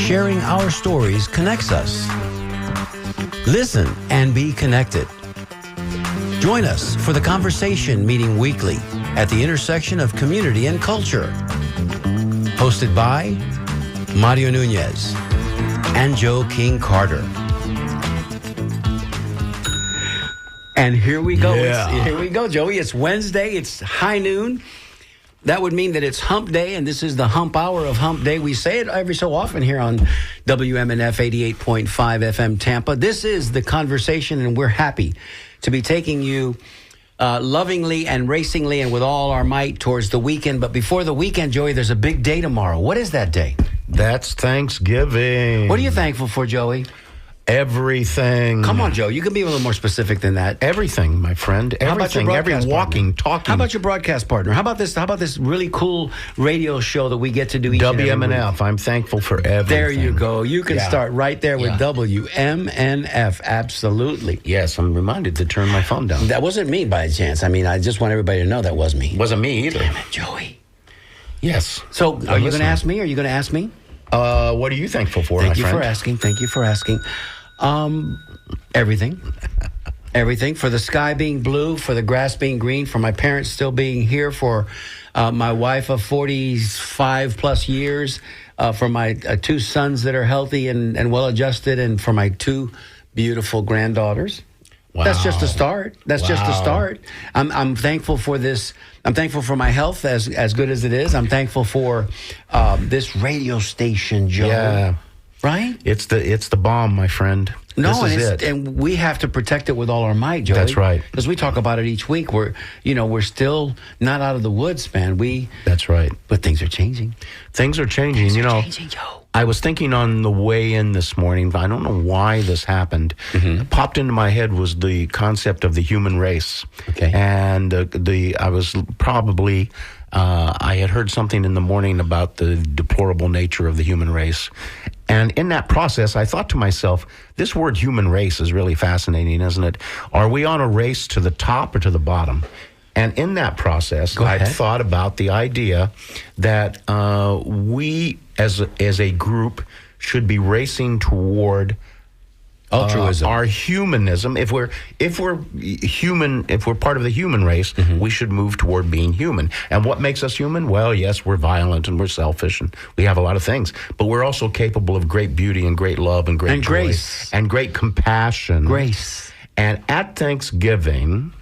sharing our stories connects us. Listen and be connected. Join us for the conversation meeting weekly at the intersection of community and culture. Hosted by Mario Nunez and Joe King Carter. And here we go. Yeah. Here we go, Joey. It's Wednesday. It's high noon. That would mean that it's hump day, and this is the hump hour of hump day. We say it every so often here on WMNF 88.5 FM Tampa. This is the conversation, and we're happy to be taking you lovingly and racingly and with all our might towards the weekend. But before the weekend, Joey, there's a big day tomorrow. What is that day? That's Thanksgiving. What are you thankful for, Joey? Everything. Come on, Joe. You can be a little more specific than that. Everything, my friend. How about your Everything. Every broadcast walking, partner? talking. How about your broadcast partner? How about this? How about this really cool radio show that we get to do each and every week? WMNF. I'm thankful for everything. There you go. You can Yeah. start right there with Yeah. WMNF. Absolutely. Yes, I'm reminded to turn my phone down. That wasn't me by chance. I mean, I just want everybody to know that was me. Wasn't me either. Damn it, Joey. Yes. So, are you going listening. to ask me? Are you going to ask me? What are you thankful for, Thank my you friend? for asking. Thank you for asking. Everything. Everything. For the sky being blue, for the grass being green, for my parents still being here, for my wife of 45 plus years, for my two sons that are healthy and well-adjusted, and for my two beautiful granddaughters. Wow. That's just a start. That's just a Wow. start. I'm thankful for this. I'm thankful for my health, as good as it is. I'm thankful for this radio station, Joe. Yeah. Right? It's the bomb, my friend. No, this is it. And we have to protect it with all our might, Joey. That's right. Because we talk about it each week. We're still not out of the woods, man. That's right. But things are changing. Things are changing. Changing, Joe. I was thinking on the way in this morning, I don't know why this happened. It popped into my head was the concept of the human race. Okay. And I was probably, I had heard something in the morning about the deplorable nature of the human race. And in that process, I thought to myself, this word human race is really fascinating, isn't it? Are we on a race to the top or to the bottom? And in that process, I thought about the idea that we, as a group, should be racing toward Altruism. our humanism. If we're human, if we're part of the human race, we should move toward being human. And what makes us human? Well, yes, we're violent and we're selfish and we have a lot of things, but we're also capable of great beauty and great love and great And joy grace. and great compassion. Grace. And at Thanksgiving,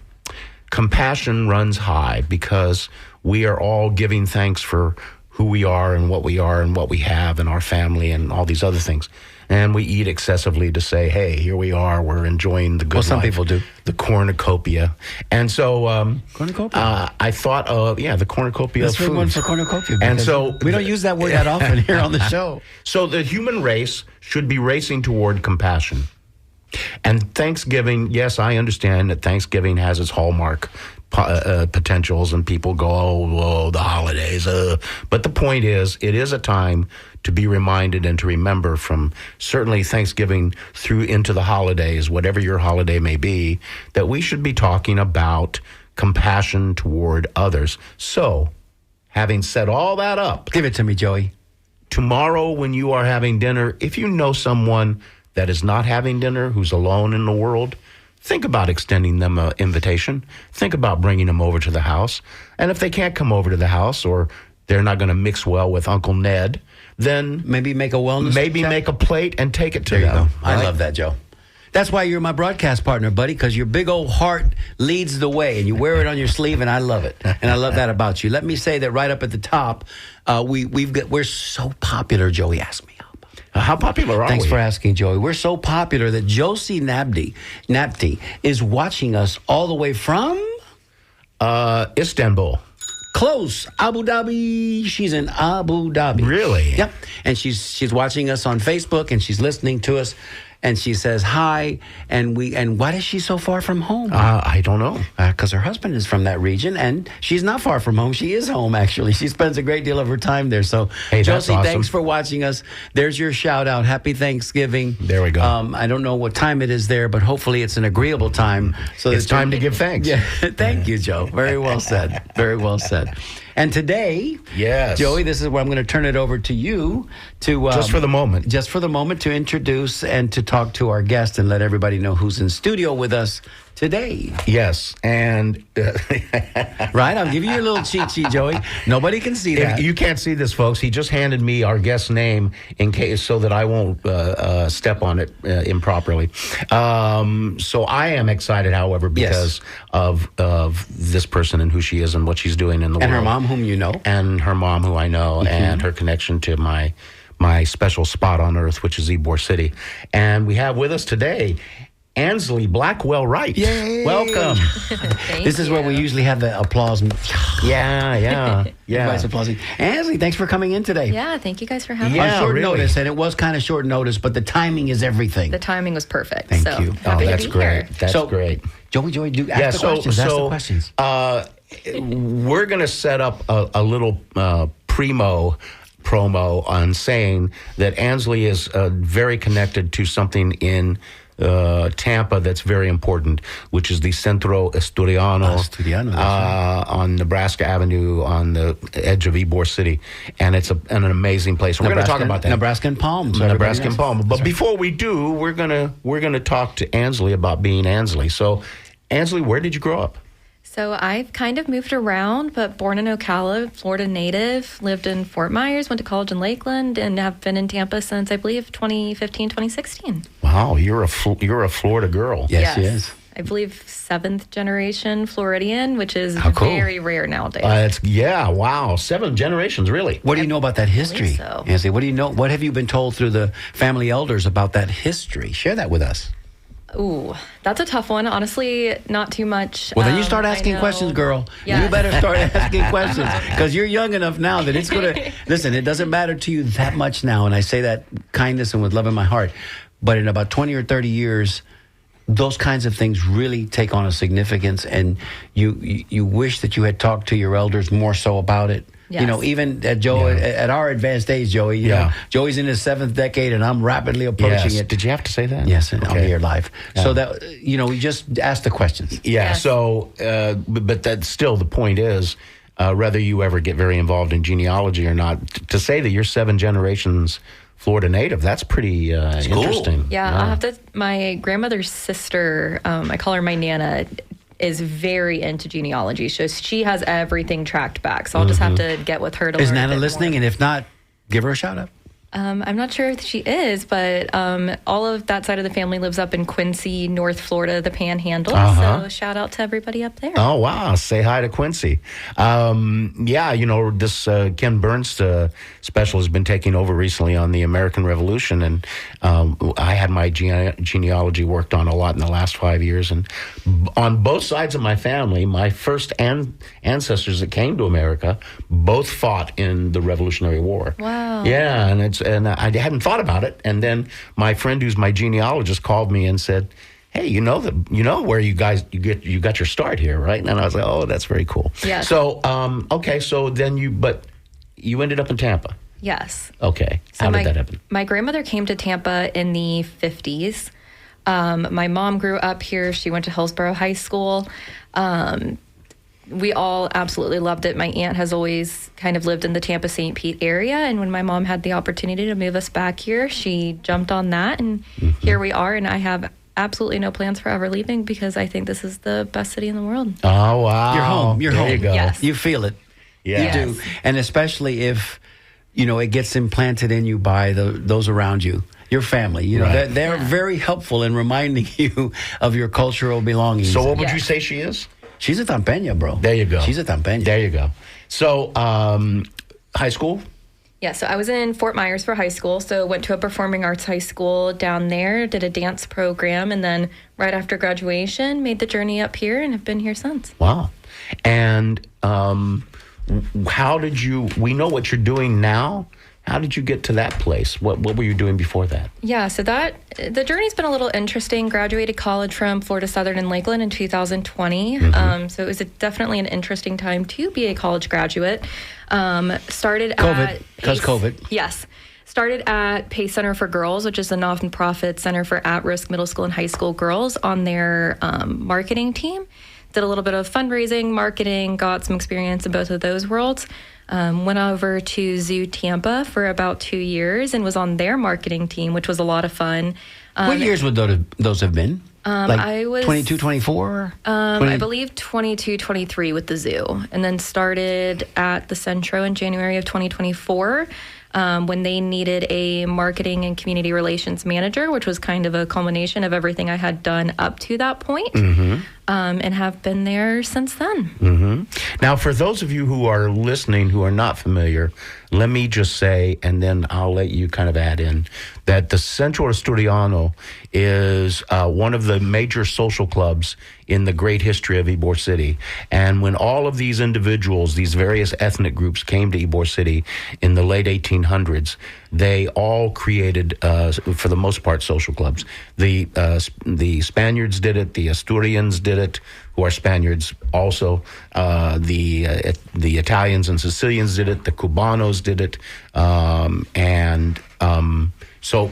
compassion runs high because we are all giving thanks for who we are and what we have and our family and all these other things. And we eat excessively to say, hey, here we are, we're enjoying the good life. Well, some people do. The cornucopia. And so Cornucopia? I thought of, the cornucopia That's of a good food. one for cornucopia. And because so we don't use that word that often here on the show. So the human race should be racing toward compassion. And Thanksgiving, yes, I understand that Thanksgiving has its hallmark potentials and people go, oh, the holidays. But the point is, it is a time to be reminded and to remember from certainly Thanksgiving through into the holidays, whatever your holiday may be, that we should be talking about compassion toward others. So, having set all that up, Give it to me, Joey. tomorrow when you are having dinner, if you know someone that is not having dinner, who's alone in the world, think about extending them an invitation. Think about bringing them over to the house. And if they can't come over to the house or they're not going to mix well with Uncle Ned, then Maybe make a wellness check. make a plate and take it to There you them. go. I love that, Joe. That's why you're my broadcast partner, buddy, because your big old heart leads the way, and you wear it on your sleeve, and I love it. And I love that about you. Let me say that right up at the top, we're so popular, Joey asked me. How popular are Thanks we? for asking, Joey. We're so popular that Josie Napti is watching us all the way from Istanbul. close, Abu Dhabi. She's in Abu Dhabi. Really? Yep. And she's watching us on Facebook, and she's listening to us, and she says hi. And why is she so far from home? I don't know. Because her husband is from that region, and she's not far from home. She is home, actually. She spends a great deal of her time there. So, Hey, that's Josie, awesome. thanks for watching us. There's your shout out. Happy Thanksgiving. There we go. I don't know what time it is there, but hopefully it's an agreeable time. So It's time to give thanks. Yeah, thank you, Joe. Very well said. Very well said. And today, Yes. Joey, this is where I'm going to turn it over to you to Just for the moment. just for the moment, to introduce and to talk to our guest and let everybody know who's in studio with us today. Yes, and Right? I'll give you a little cheat sheet, Joey. Nobody can see that. if you can't see this, folks, he just handed me our guest's name in case so that I won't step on it improperly. So I am excited, however, because of this person and who she is and what she's doing in the world. And her mom, whom you know. And her mom, who I know, and her connection to my special spot on earth, which is Ybor City. And we have with us today Ansley Blackwell Wright. Yay. Welcome. This is where we usually have the applause. Yeah. Everybody's applauding. Ansley, thanks for coming in today. Yeah, thank you guys for having Yeah. me. On short really. notice, and it was kind of short notice, but the timing is everything. The timing was perfect. Thank so you. Happy That's to be great. here. That's So, great. Joey, do ask the questions. Ask the questions. We're going to set up a little promo on saying that Ansley is very connected to something in Tampa that's very important, which is the Centro Asturiano, Asturiano, that's on Nebraska Avenue on the edge of Ybor City, and it's an amazing place. We're going to talk about that. Nebraska and Palm. So Nebraska and everybody knows. Palm. But That's right. before we do, we're gonna talk to Ansley about being Ansley. So, Ansley, where did you grow up? So I've kind of moved around, but born in Ocala, Florida native, lived in Fort Myers, went to college in Lakeland, and have been in Tampa since, I believe, 2015, 2016. Wow, you're a Florida girl. Yes, she is. I believe 7th generation Floridian, which is How cool. very rare nowadays. Wow, 7 generations, really. What do you know about that history, so. Ansley? What do you know? What have you been told through the family elders about that history? Share that with us. Ooh, that's a tough one. Honestly, not too much. Well, then you start I asking know- questions, girl. Yeah. You better start asking questions because you're young enough now that it's going to... Listen, it doesn't matter to you that much now, and I say that kindness and with love in my heart, but in about 20 or 30 years, those kinds of things really take on a significance, and you wish that you had talked to your elders more so about it. Yes. You know, even at Joe, at our advanced age, Joey, you know, Joey's in his 7th decade, and I'm rapidly approaching Yes. it. Did you have to say that? Yes, and on Okay. here live. So that, we just ask the questions. Yeah. Yes. So, but that's still the point is, whether you ever get very involved in genealogy or not, to say that you're 7 generations Florida native, that's pretty cool. interesting. Yeah, I'll have to. My grandmother's sister, I call her my Nana, is very into genealogy. So she has everything tracked back. So I'll just have to get with her to Is learn a Nana bit listening? more. And if not, give her a shout out. I'm not sure if she is, but all of that side of the family lives up in Quincy, North Florida, the Panhandle. So shout out to everybody up there. Oh, wow. Say hi to Quincy. This Ken Burns special has been taking over recently on the American Revolution. And I had my genealogy worked on a lot in the last 5 years. And on both sides of my family, my first ancestors that came to America both fought in the Revolutionary War. Wow. Yeah, and I hadn't thought about it. And then my friend, who's my genealogist, called me and said, "Hey, you know where you got your start here, right?" And I was like, "Oh, that's very cool." Yeah. So, okay, so then you ended up in Tampa. Yes. Okay. How did that happen? My grandmother came to Tampa in the 50s. My mom grew up here. She went to Hillsborough High School. We all absolutely loved it. My aunt has always kind of lived in the Tampa St. Pete area. And when my mom had the opportunity to move us back here, she jumped on that. And here we are. And I have absolutely no plans for ever leaving because I think this is the best city in the world. Oh, wow. You're home. You're there home. You go. Yes. You feel it. Yeah. You do. And especially if, it gets implanted in you by those around you. Your family, Right. they're very helpful in reminding you of your cultural belongings. So what would Yes. you say she is? She's a Tampeña, bro. There you go. She's a Tampeña. There you go. So, high school? Yeah, so I was in Fort Myers for high school, so went to a performing arts high school down there, did a dance program, and then right after graduation, made the journey up here and have been here since. Wow. And we know what you're doing now. How did you get to that place? What were you doing before that? Yeah, so the journey's been a little interesting. Graduated college from Florida Southern in Lakeland in 2020. So it was definitely an interesting time to be a college graduate. Started COVID, at 'cause Pace- COVID. Yes. Started at Pace Center for Girls, which is a nonprofit center for at-risk middle school and high school girls on their marketing team. did a little bit of fundraising, marketing, got some experience in both of those worlds. Went over to Zoo Tampa for about 2 years and was on their marketing team, which was a lot of fun. What years would those have been? I was 22, 24? I believe 22, 23 with the zoo, and then started at the Centro in January of 2024 when they needed a marketing and community relations manager, which was kind of a culmination of everything I had done up to that point, and have been there since then. Now, for those of you who are listening who are not familiar, let me just say, and then I'll let you kind of add in, that the Centro Asturiano is one of the major social clubs in the great history of Ybor City. And when all of these individuals, these various ethnic groups came to Ybor City in the late 1800s, they all created, for the most part, social clubs. The Spaniards did it, the Asturians did it, who are Spaniards also. The Italians and Sicilians did it, the Cubanos did it, so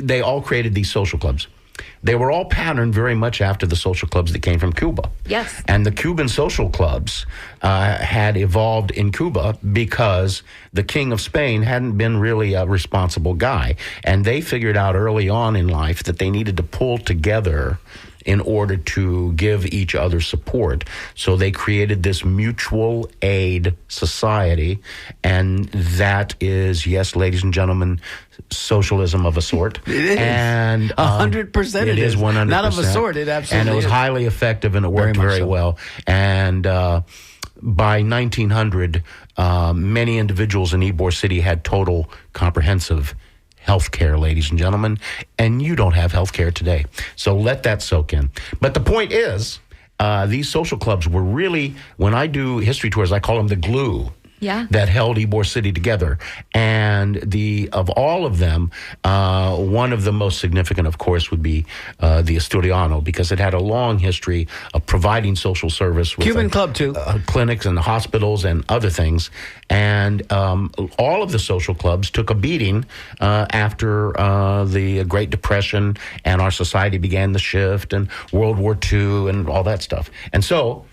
they all created these social clubs. They were all patterned very much after the social clubs that came from Cuba. Yes. And the Cuban social clubs had evolved in Cuba because the King of Spain hadn't been really a responsible guy. And they figured out early on in life that they needed to pull together in order to give each other support. So they created this mutual aid society. And that is, yes, ladies and gentlemen, socialism of a sort. It is. And 100% it is 100%. Not of a sort, it absolutely And it was is. highly effective, and it worked Very much very so. well. And by 1900, many individuals in Ybor City had total comprehensive health care, ladies and gentlemen, and you don't have health care today. So let that soak in. But the point is, these social clubs were really, when I do history tours, I call them the glue that held Ybor City together. And of all of them, one of the most significant, of course, would be the Asturiano, because it had a long history of providing social service with Cuban club, too. Clinics and hospitals and other things. And all of the social clubs took a beating after the Great Depression, and our society began to shift, and World War II and all that stuff. And so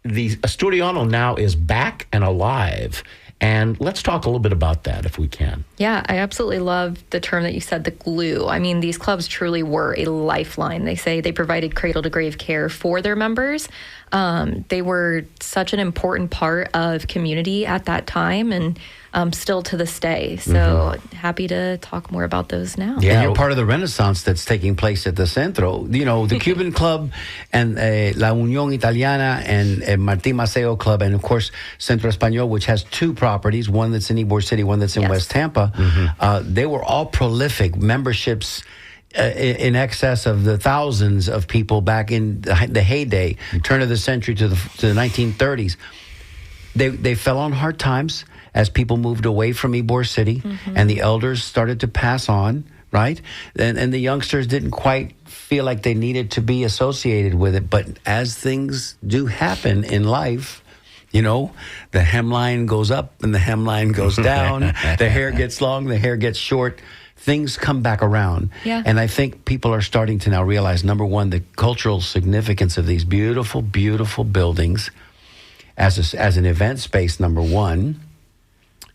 the Asturiano now is back and alive. And let's talk a little bit about that, if we can. Yeah, I absolutely love the term that you said, the glue. I mean, these clubs truly were a lifeline. They say they provided cradle-to-grave care for their members. They were such an important part of community at that time, and still to this day. So happy to talk more about those now. Yeah, and you're part of the renaissance that's taking place at the Centro. You know, the Cuban Club and La Unión Italiana and Martín Maceo Club, and of course Centro Español, which has two properties, one that's in Ybor City, one that's in West Tampa. They were all prolific memberships. In excess of the thousands of people back in the heyday, turn of the century to the 1930s. They fell on hard times as people moved away from Ybor City, and the elders started to pass on, right? And the youngsters didn't quite feel like they needed to be associated with it. But as things do happen in life, you know, the hemline goes up and the hemline goes down. The hair gets long, the hair gets short. Things come back around. Yeah. And I think people are starting to now realize, number one, the cultural significance of these beautiful, beautiful buildings as an event space, number one.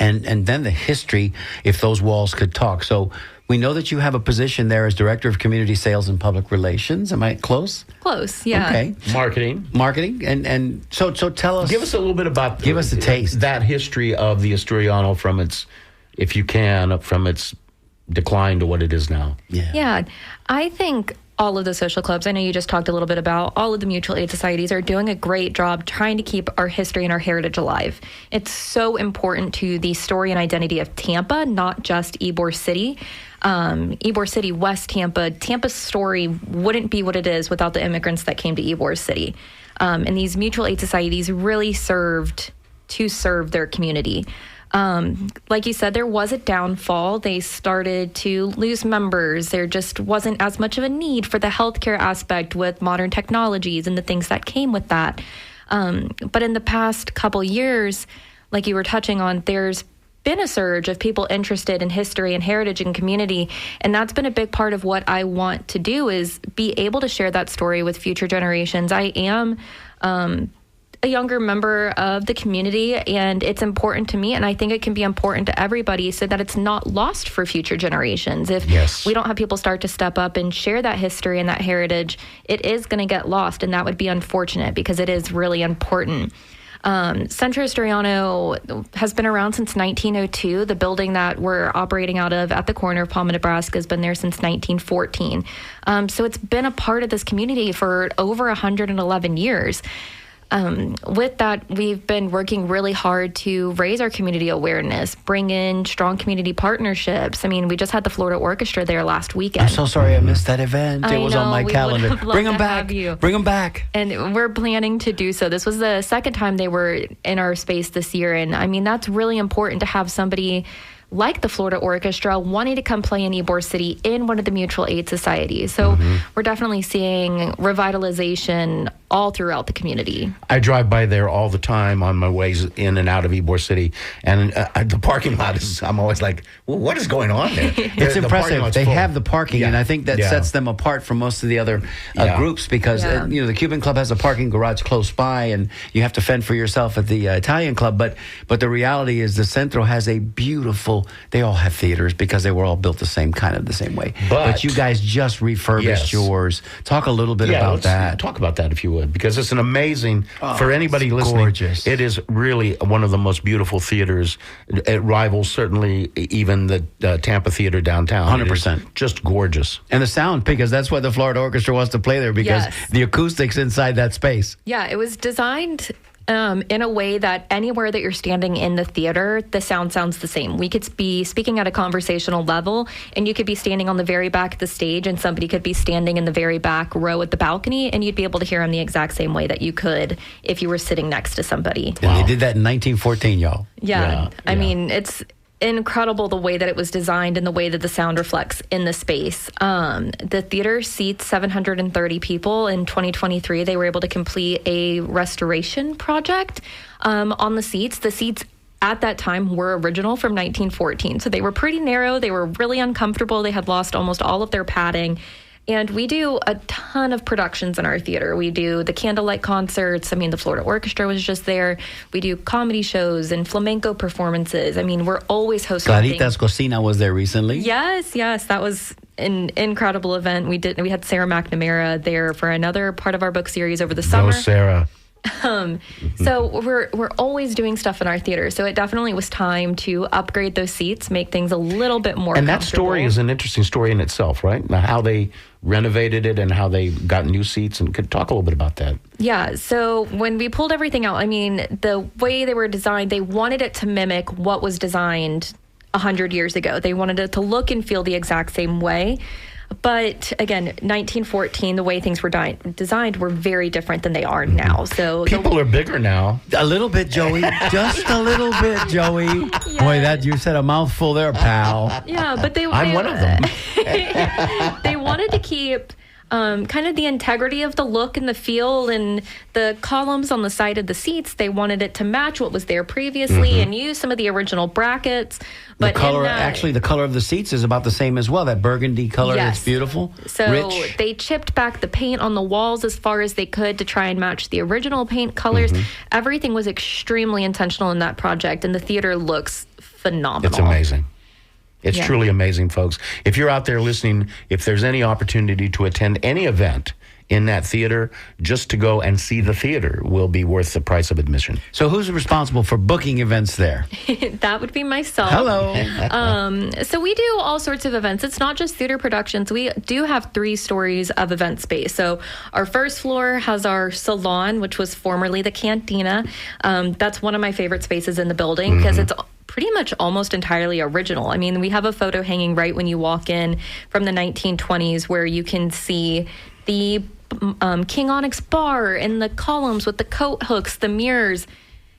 And then the history, if those walls could talk. So we know that you have a position there as Director of Community Sales and Public Relations. Am I close? Close, yeah. Okay. Marketing. And so tell us. Give us a little bit about... Give us a taste. That history of the Asturiano from its, if you can, from its decline to what it is now. Yeah. I think all of the social clubs, I know you just talked a little bit about, all of the mutual aid societies are doing a great job trying to keep our history and our heritage alive. It's so important to the story and identity of Tampa, not just Ybor City. Ybor City, West Tampa, Tampa's story wouldn't be what it is without the immigrants that came to Ybor City. And these mutual aid societies really served to serve their community. Like you said, there was a downfall. They started to lose members. There just wasn't as much of a need for the healthcare aspect with modern technologies and the things that came with that. But in the past couple years, like you were touching on, there's been a surge of people interested in history and heritage and community. And that's been a big part of what I want to do, is be able to share that story with future generations. I am a younger member of the community, and it's important to me, and I think it can be important to everybody so that it's not lost for future generations. If we don't have people start to step up and share that history and that heritage, it is going to get lost, and that would be unfortunate because it is really important. Centro Historiano has been around since 1902. The building that we're operating out of at the corner of Palma, Nebraska has been there since 1914. So it's been a part of this community for over 111 years. With that, we've been working really hard to raise our community awareness, bring in strong community partnerships. I mean, we just had the Florida Orchestra there last weekend. I'm so sorry I missed that event. It was on my calendar. Bring them back. Bring them back. And we're planning to do so. This was the second time they were in our space this year. And I mean, that's really important to have somebody like the Florida Orchestra wanting to come play in Ybor City in one of the mutual aid societies. So we're definitely seeing revitalization all throughout the community. I drive by there all the time on my ways in and out of Ybor City, and the parking lot is, I'm always like, well, what is going on there? It's impressive. They have the parking, and I think that sets them apart from most of the other groups, because the Cuban Club has a parking garage close by, and you have to fend for yourself at the Italian Club. But the reality is the Centro has a beautiful, they all have theaters because they were all built the same way. But you guys just refurbished yours. Talk a little bit about that. Talk about that if you would, because it's an amazing, for anybody listening, gorgeous. It is really one of the most beautiful theaters. It rivals certainly even the Tampa Theater downtown. 100%. Just gorgeous. And the sound, because that's why the Florida Orchestra wants to play there, because the acoustics inside that space. Yeah, it was designed in a way that anywhere that you're standing in the theater, the sound sounds the same. We could be speaking at a conversational level, and you could be standing on the very back of the stage, and somebody could be standing in the very back row at the balcony, and you'd be able to hear them the exact same way that you could if you were sitting next to somebody. And they did that in 1914, y'all. Yeah. I mean, it's incredible the way that it was designed and the way that the sound reflects in the space. The theater seats 730 people. In 2023, they were able to complete a restoration project on the seats. The seats at that time were original from 1914, so they were pretty narrow. They were really uncomfortable. They had lost almost all of their padding. And we do a ton of productions in our theater. We do the candlelight concerts. I mean, the Florida Orchestra was just there. We do comedy shows and flamenco performances. I mean, we're always hosting Clarita's Cocina was there recently. Yes. That was an incredible event. We had Sarah McNamara there for another part of our book series over the summer. Go, Sarah. So we're always doing stuff in our theater. So it definitely was time to upgrade those seats, make things a little bit more And that story is an interesting story in itself, right? How they renovated it and how they got new seats, and could talk a little bit about that. Yeah, so when we pulled everything out, I mean, the way they were designed, they wanted it to mimic what was designed 100 years ago. They wanted it to look and feel the exact same way. But again, 1914, the way things were designed were very different than they are now. So people are bigger now. A little bit, Joey. Just a little bit, Joey. Yeah. Boy, that you said a mouthful there, pal. Yeah, but I'm one of them. They wanted to keep kind of the integrity of the look and the feel, and the columns on the side of the seats, they wanted it to match what was there previously and use some of the original brackets. But the color, actually, the color of the seats is about the same as well. That burgundy color, that's beautiful. So rich. They chipped back the paint on the walls as far as they could to try and match the original paint colors. Everything was extremely intentional in that project, and the theater looks phenomenal. It's amazing. It's truly amazing, folks. If you're out there listening, if there's any opportunity to attend any event in that theater, just to go and see the theater will be worth the price of admission. So who's responsible for booking events there? That would be myself. Hello. So we do all sorts of events. It's not just theater productions. We do have 3 stories of event space. So our first floor has our salon, which was formerly the cantina. That's one of my favorite spaces in the building because it's pretty much almost entirely original. I mean, we have a photo hanging right when you walk in from the 1920s where you can see the King Onyx bar and the columns with the coat hooks, the mirrors,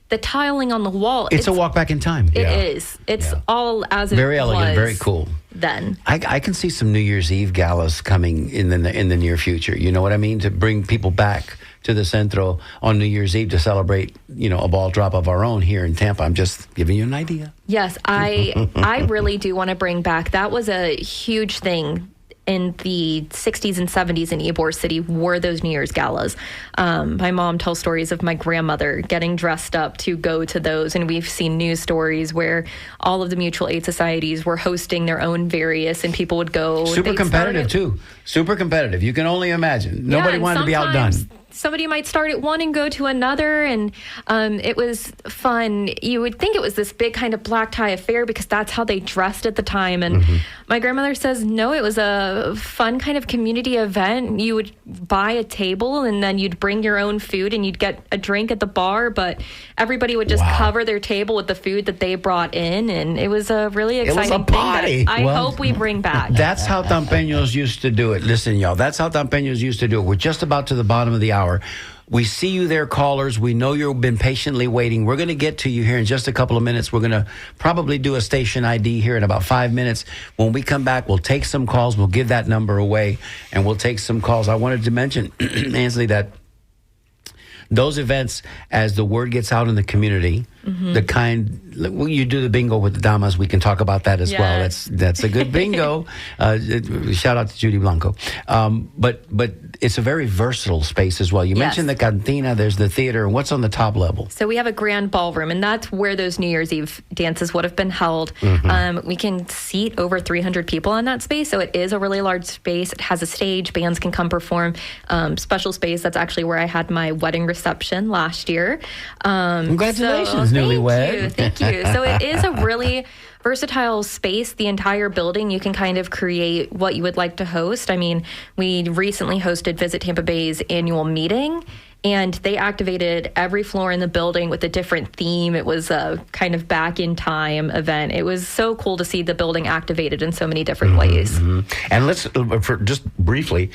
the tiling on the wall. It's a walk back in time. It is. It's all as it very elegant, was very cool. Then I can see some New Year's Eve galas coming in the near future. You know what I mean? To bring people back to the Centro on New Year's Eve to celebrate, a ball drop of our own here in Tampa. I'm just giving you an idea. Yes, I really do want to bring back. That was a huge thing in the 60s and 70s in Ybor City were those New Year's galas. My mom tells stories of my grandmother getting dressed up to go to those, and we've seen news stories where all of the mutual aid societies were hosting their own various, and people would go. Super competitive, too. Super competitive. You can only imagine. Nobody wanted to be outdone. Somebody might start at one and go to another, and it was fun. You would think it was this big kind of black tie affair because that's how they dressed at the time. And my grandmother says, no, it was a fun kind of community event. You would buy a table, and then you'd bring your own food, and you'd get a drink at the bar, but everybody would just cover their table with the food that they brought in, and it was a really exciting thing that I hope we bring back. That's how Tampeños used to do it. Listen, y'all, that's how Tampeños used to do it. We're just about to the bottom of the hour. We see you there, callers. We know you've been patiently waiting. We're going to get to you here in just a couple of minutes. We're going to probably do a station ID here in about 5 minutes. When we come back, we'll take some calls. We'll give that number away, and we'll take some calls. I wanted to mention, Ansley, that those events, as the word gets out in the community, the kind, you do the bingo with the damas, we can talk about that as well. That's a good bingo. Shout out to Judy Blanco. But it's a very versatile space as well. You mentioned the cantina, there's the theater, and what's on the top level? So we have a grand ballroom, and that's where those New Year's Eve dances would have been held. We can seat over 300 people in that space, so it is a really large space. It has a stage, bands can come perform. Special space, that's actually where I had my wedding reception last year. Congratulations, newlywed. Thank you. So it is a really versatile space. The entire building, you can kind of create what you would like to host. I mean, we recently hosted Visit Tampa Bay's annual meeting, and they activated every floor in the building with a different theme. It was a kind of back in time event. It was so cool to see the building activated in so many different ways. And let's, for just briefly,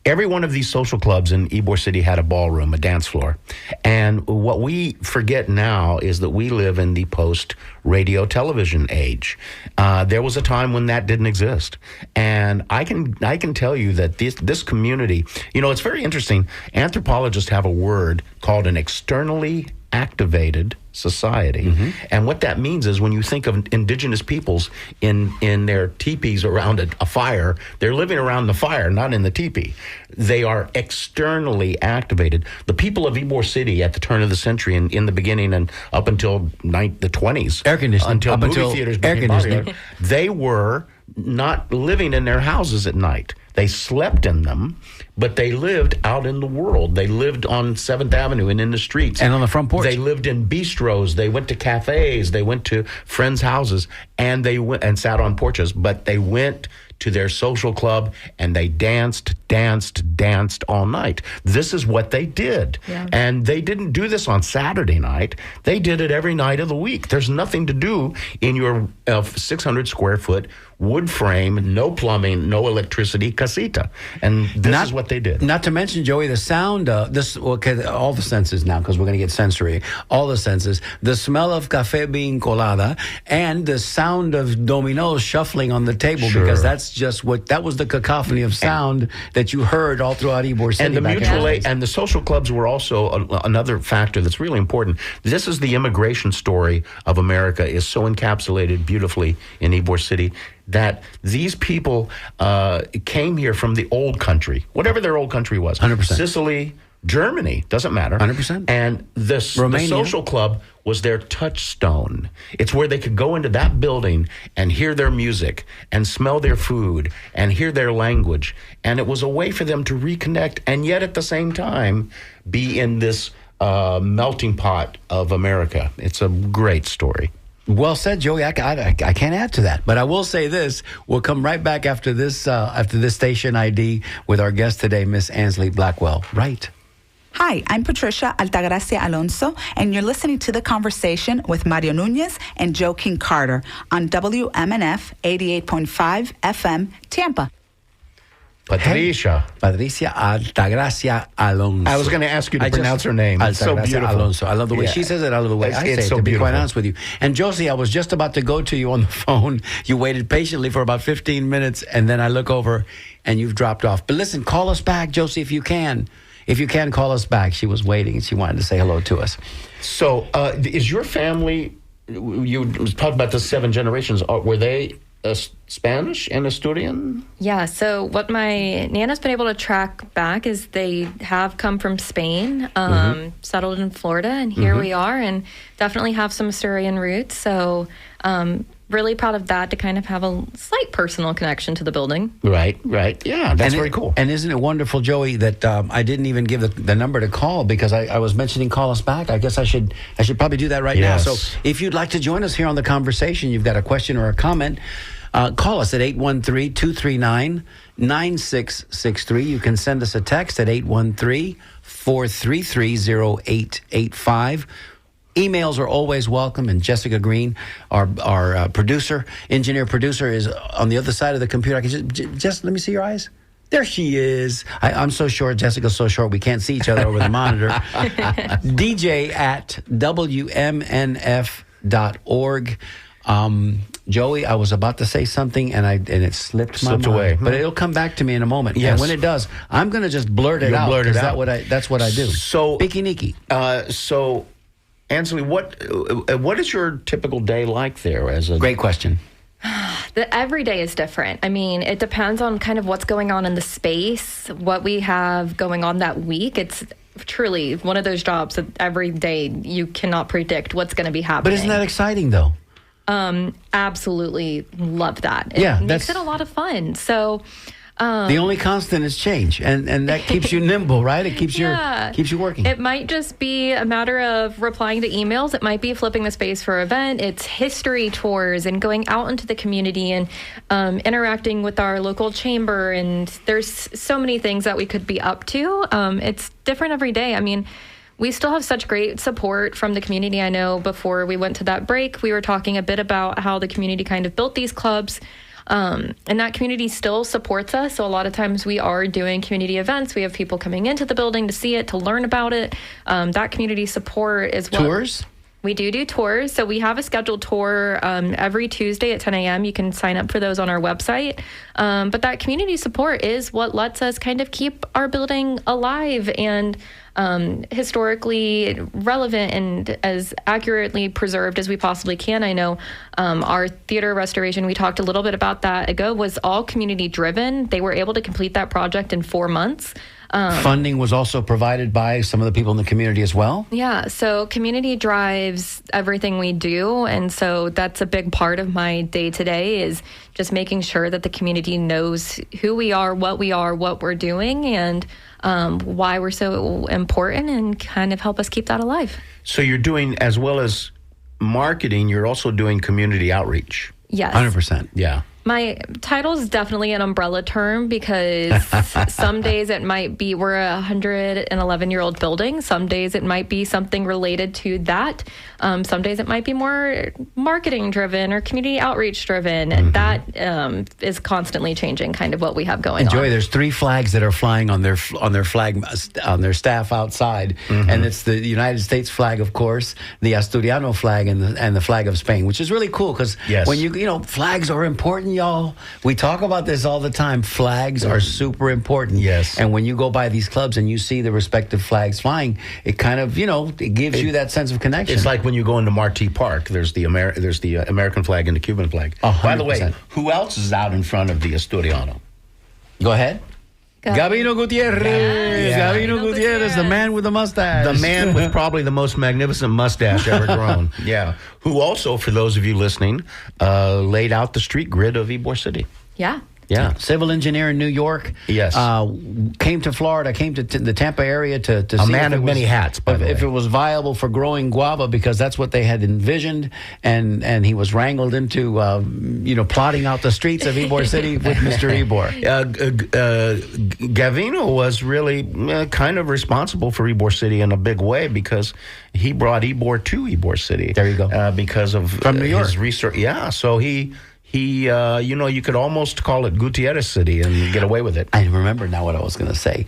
every one of these social clubs in Ybor City had a ballroom, a dance floor. And what we forget now is that we live in the post-radio television age. There was a time when that didn't exist. And I can tell you that this community, it's very interesting. Anthropologists have a word called an externally activated society. And what that means is when you think of indigenous peoples in their teepees around a fire, they're living around the fire, not in the teepee. They are externally activated. The people of Ybor City at the turn of the century and in the beginning and up until the 20s, air conditioning, until movie theaters became popular, they were not living in their houses at night. They slept in them, but they lived out in the world. They lived on 7th Avenue and in the streets. And on the front porch. They lived in bistros. They went to cafes. They went to friends' houses, and they went and sat on porches. But they went to their social club, and they danced all night. This is what they did. And they didn't do this on Saturday night. They did it every night of the week. There's nothing to do in your 600 square foot wood frame, no plumbing, no electricity casita. And this is what they did. Not to mention, Joey, the sound, all the senses now, because we're going to get sensory, all the senses, the smell of café being colada, and the sound of dominoes shuffling on the table, because that's just that was the cacophony of sound that you heard all throughout Ybor City. And the mutual aid and the social clubs were also another factor that's really important. This is the immigration story of America, is so encapsulated beautifully in Ybor City, that these people came here from the old country, whatever their old country was. 100%. Sicily, Germany, doesn't matter. 100%. And the social club was their touchstone. It's where they could go into that building and hear their music and smell their food and hear their language. And it was a way for them to reconnect and yet at the same time be in this melting pot of America. It's a great story. Well said, Joey. I can't add to that, but I will say this: we'll come right back after this station ID with our guest today, Miss Ansley Blackwell. Right. Hi, I'm Patricia Altagracia Alonso, and you're listening to The Conversation with Mario Nunez and Joe King Carter on WMNF 88.5 FM, Tampa. Patricia Altagracia Alonso. I was going to ask you to pronounce her name. It's so beautiful. Alonso. I love the way she says it. I love the way I say it, to be quite honest with you. And Josie, I was just about to go to you on the phone. You waited patiently for about 15 minutes, and then I look over, and you've dropped off. But listen, call us back, Josie, if you can. if you can, call us back. She was waiting and she wanted to say hello to us. So, is your family? You talked about the 7 generations. Were they Spanish and Asturian? Yeah, so what my Nana's been able to track back is they have come from Spain, settled in Florida, and here we are, and definitely have some Asturian roots. So really proud of that, to kind of have a slight personal connection to the building. Right. Yeah, that's very cool. And isn't it wonderful, Joey, that I didn't even give the number to call because I was mentioning call us back. I guess I should probably do that right now. So if you'd like to join us here on the conversation, you've got a question or a comment, call us at 813-239-9663. You can send us a text at 813-433-0885. Emails are always welcome, and Jessica Green, our engineer producer, is on the other side of the computer. I can just let me see your eyes. There she is. I'm so short. Jessica's so short. We can't see each other over the monitor. DJ at WMNF.org. Joey, I was about to say something and it slipped my mind. Away. But it'll come back to me in a moment. Yes. And when it does, I'm going to just blurt it out. Blurt it out. That's what I do. So, Pikiniki. So, Ansley, what is your typical day like there? Great question. Every day is different. I mean, it depends on kind of what's going on in the space, what we have going on that week. It's truly one of those jobs that every day you cannot predict what's going to be happening. But isn't that exciting, though? Absolutely love that. Yeah, it makes it a lot of fun. So the only constant is change, and that keeps you nimble, right? It keeps you working. It might just be a matter of replying to emails. It might be flipping the space for an event. It's history tours and going out into the community and interacting with our local chamber. And there's so many things that we could be up to. It's different every day. I mean, we still have such great support from the community. I know before we went to that break, we were talking a bit about how the community kind of built these clubs. And that community still supports us. So a lot of times we are doing community events. We have people coming into the building to see it, to learn about it. That community support is what... Tours? We do tours. So we have a scheduled tour every Tuesday at 10 a.m. You can sign up for those on our website. But that community support is what lets us kind of keep our building alive and historically relevant and as accurately preserved as we possibly can. I know our theater restoration, we talked a little bit about that ago, was all community driven. They were able to complete that project in 4 months. Funding was also provided by some of the people in the community as well? Yeah, so community drives everything we do, and so that's a big part of my day-to-day is just making sure that the community knows who we are, what we're doing, and why we're so important, and kind of help us keep that alive. So you're doing, as well as marketing, you're also doing community outreach. Yes. 100%. Yeah. My title is definitely an umbrella term because some days it might be, we're a 111-year-old building. Some days it might be something related to that. Some days it might be more marketing driven or community outreach driven. And that is constantly changing kind of what we have going on. Joey, there's 3 flags that are flying on their flag, on their staff outside. And it's the United States flag, of course, the Asturiano flag, and the flag of Spain, which is really cool because when you flags are important, y'all. We talk about this all the time. Flags are super important. Yes. And when you go by these clubs and you see the respective flags flying, it kind of, it gives you that sense of connection. It's like when you go into Marti Park, there's the American flag and the Cuban flag. 100%. By the way, who else is out in front of the Asturiano? Go ahead. Gabino Gutierrez. Gabino Gutierrez, the man with the mustache. The man with probably the most magnificent mustache ever grown. Yeah. Who also, for those of you listening, laid out the street grid of Ybor City. Yeah. Yeah, civil engineer in New York. Yes. Came to Florida, came to the Tampa area to see a man of many hats, by the way. If it was viable for growing guava, because that's what they had envisioned, and he was wrangled into, plotting out the streets of Ybor City with Mr. Ybor. Gavino was really kind of responsible for Ybor City in a big way because he brought Ybor to Ybor City. There you go. Because of from New York. His research. Yeah, so he, you could almost call it Gutierrez City and get away with it. I remember now what I was going to say.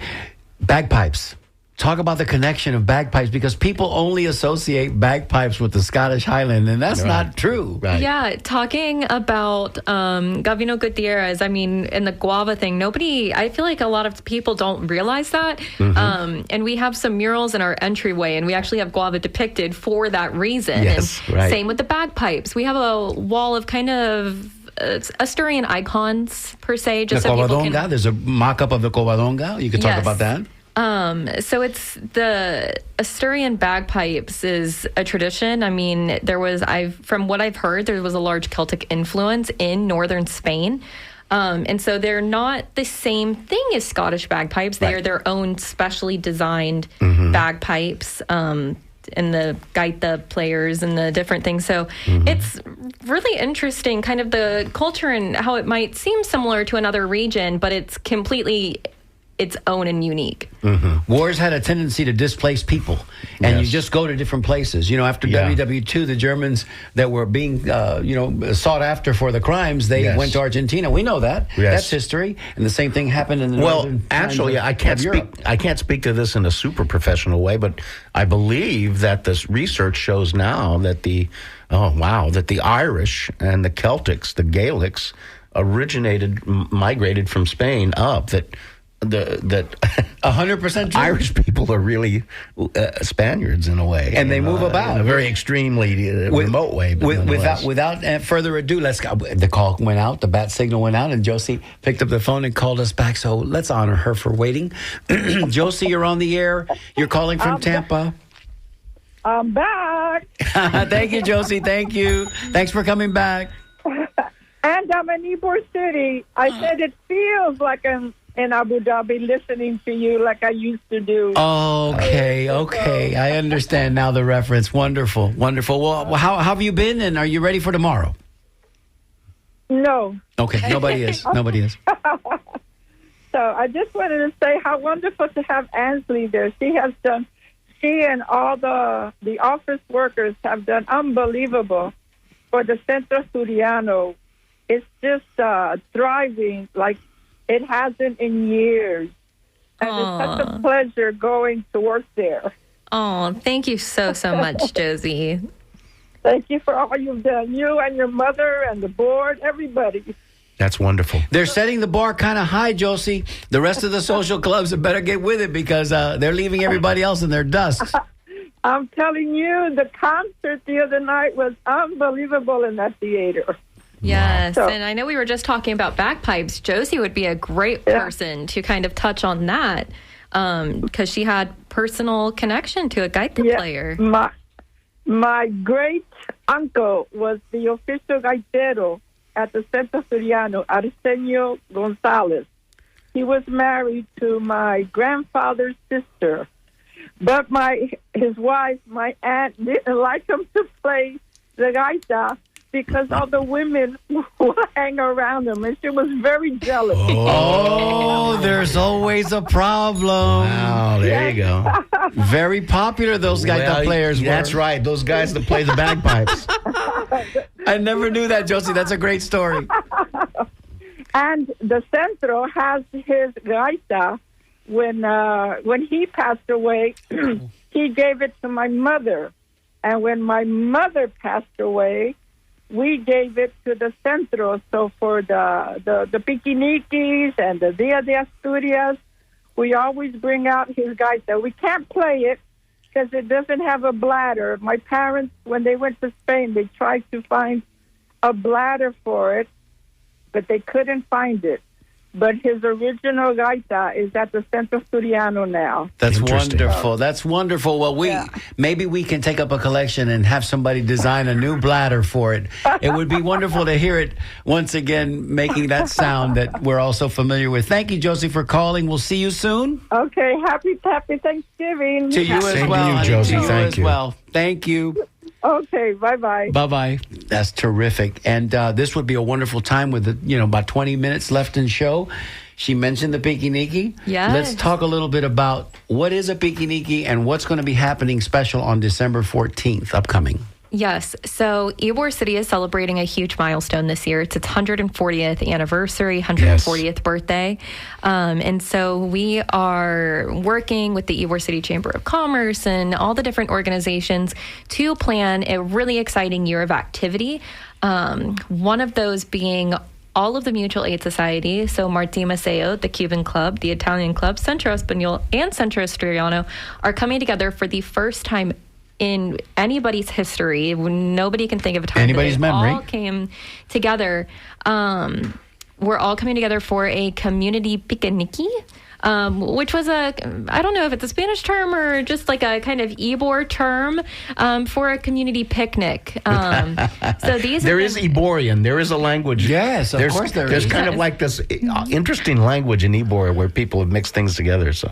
Bagpipes. talk about the connection of bagpipes, because people only associate bagpipes with the Scottish Highland, and that's not true. Right. Yeah, talking about Gavino Gutierrez, I mean, and the guava thing, I feel like a lot of people don't realize that. And we have some murals in our entryway, and we actually have guava depicted for that reason. Yes, and right. Same with the bagpipes. We have a wall of kind of Asturian icons, per se, The just so people Covadonga, can... there's a mock-up of the Covadonga. You could talk Yes. about that. So it's the Asturian bagpipes is a tradition. I mean, from what I've heard, there was a large Celtic influence in northern Spain. And so they're not the same thing as Scottish bagpipes. They are their own specially designed bagpipes. And the gaita players and the different things. So it's really interesting, kind of the culture and how it might seem similar to another region, but it's completely its own and unique. Wars had a tendency to displace people, and you Yes. just go to different places. You know, after WW2, the Germans that were being, sought after for the crimes, they Yes. went to Argentina. We know that. Yes. That's history. And the same thing happened in the Well, northern actually, times I can't of speak. Europe. I can't speak to this in a super professional way, but I believe that this research shows now that the Irish and the Celtics, the Gaelics, migrated from Spain up. That 100% true. Irish people are really Spaniards in a way, And they move about. in a very extremely remote way. But nonetheless. Without further ado, let's go. The call went out, the bat signal went out, and Josie picked up the phone and called us back. So let's honor her for waiting. Josie, you're on the air. You're calling from Tampa. I'm back, Thank you, Josie. Thank you. Thanks for coming back. and I'm in Ybor City. I said it feels like I'm in Abu Dhabi listening to you like I used to do. Okay. I understand now the reference. Wonderful. Well, how have you been, and are you ready for tomorrow? No. Okay, nobody is. So I just wanted to say how wonderful to have Ansley there. She and all the office workers have done unbelievable for the Centro Suriano. It's just thriving like it hasn't in years. And it's such a pleasure going to work there. Oh, thank you so much, Josie. Thank you for all you've done. You and your mother and the board, everybody. That's wonderful. They're setting the bar kind of high, Josie. The rest of the social clubs had better get with it, because they're leaving everybody else in their dust. I'm telling you, the concert the other night was unbelievable in that theater. Yes, So- and I know we were just talking about bagpipes. Josie would be a great person to kind of touch on that, because she had personal connection to a gaita player. My great uncle was the official gaitero at the Centro Suriano, Arsenio Gonzalez. He was married to my grandfather's sister, but his wife, my aunt, didn't like him to play the gaita because all the women would hang around him, and she was very jealous. Oh, there's always a problem. Wow, there you go. Very popular, those gaita players were. That's right. Those guys that play the bagpipes. I never knew that, Josie. That's a great story. And the Centro has his gaita. When he passed away, he gave it to my mother. And when my mother passed away, we gave it to the Centro. So for the piquiniquis and the Dia de Asturias, we always bring out his gaita. We can't play it because it doesn't have a bladder. My parents, when they went to Spain, they tried to find a bladder for it, but they couldn't find it. But his original gaita is at the Centro Suriano now. That's Interesting. wonderful. That's wonderful. Well, maybe we can take up a collection and have somebody design a new bladder for it. It would be wonderful to hear it once again, making that sound that we're all so familiar with. Thank you, Josie, for calling. We'll see you soon. Okay, happy Thanksgiving. To you as Same to well. you, honey. Josie. To you Thank as you. well. Thank you. Okay, bye-bye. Bye-bye. That's terrific. And this would be a wonderful time with, about 20 minutes left in show. She mentioned the Pikiniki. Yes. Let's talk a little bit about what is a Pikiniki and what's going to be happening special on December 14th, upcoming. Yes. So Ybor City is celebrating a huge milestone this year. It's its 140th anniversary, 140th birthday. And so we are working with the Ybor City Chamber of Commerce and all the different organizations to plan a really exciting year of activity. One of those being all of the mutual aid societies, so Martí Maceo, the Cuban Club, the Italian Club, Centro Español, and Centro Asturiano are coming together for the first time in anybody's history. Nobody can think of a time anybody's that they memory. all came together. We're all coming together for a community picnic, which was I don't know if it's a Spanish term or just like a kind of Ybor term for a community picnic. So these There is Yborian. There is a language. Yes, of course there There's is. kind of like this interesting language in Ybor where people have mixed things together. So.